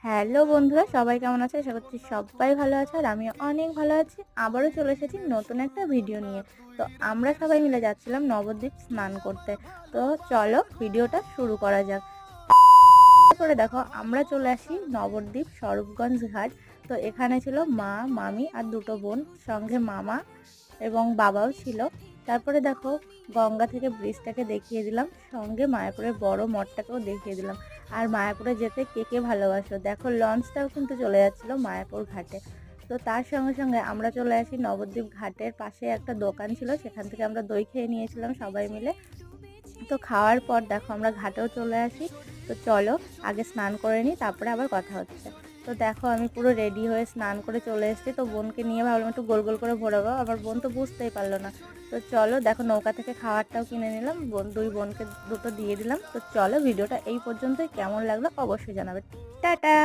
Hello বন্ধুরা, সবাই কেমন আছে? আশা করছি সবাই ভালো আছে আর আমিও অনেক ভালো আছি। আবারও চলে এসেছি নতুন একটা ভিডিও নিয়ে। তো আমরা সবাই মিলে যাচ্ছিলাম নবদ্বীপ স্নান করতে। তো চলো ভিডিওটা শুরু করা যাক। করে দেখো আমরা চলে আসি নবদ্বীপ স্বরূপগঞ্জ ঘাট। তো এখানে ছিল মা, মামি আর দুটো বোন, সঙ্গে মামা এবং বাবাও ছিল। তারপরে দেখো গঙ্গা থেকে ব্রিজটাকে দেখিয়ে দিলাম, সঙ্গে মায়াপুরের বড় মঠটাকেও দেখিয়ে দিলাম। আর মায়াপুরে যেতে কে কে ভালোবাসো, দেখো লঞ্চটাও কিন্তু চলে যাচ্ছিলো মায়াপুর ঘাটে। তো তার সঙ্গে সঙ্গে আমরা চলে আসি নবদ্বীপ ঘাটের পাশে একটা দোকান ছিল, সেখান থেকে আমরা দই খেয়ে নিয়েছিলাম সবাই মিলে। তো খাওয়ার পর দেখো আমরা ঘাটেও চলে আসি। তো চলো আগে স্নান করে নিই, তারপরে আবার কথা হচ্ছে। তো দেখো আমি পুরো রেডি হয়ে স্নান করে চলে এসেছি। তো বোনকে নিয়ে ভাবলাম একটু গোল গোল করে ভরাবো, আবার বোন তো বুঝতেই পারলো না। তো চলো দেখো নৌকা থেকে খাবারটাও কিনে নিলাম, দুই বোনকে দুটো দিয়ে দিলাম। তো চলো ভিডিওটা এই পর্যন্তই, কেমন লাগলো অবশ্যই জানাবে। টাটা।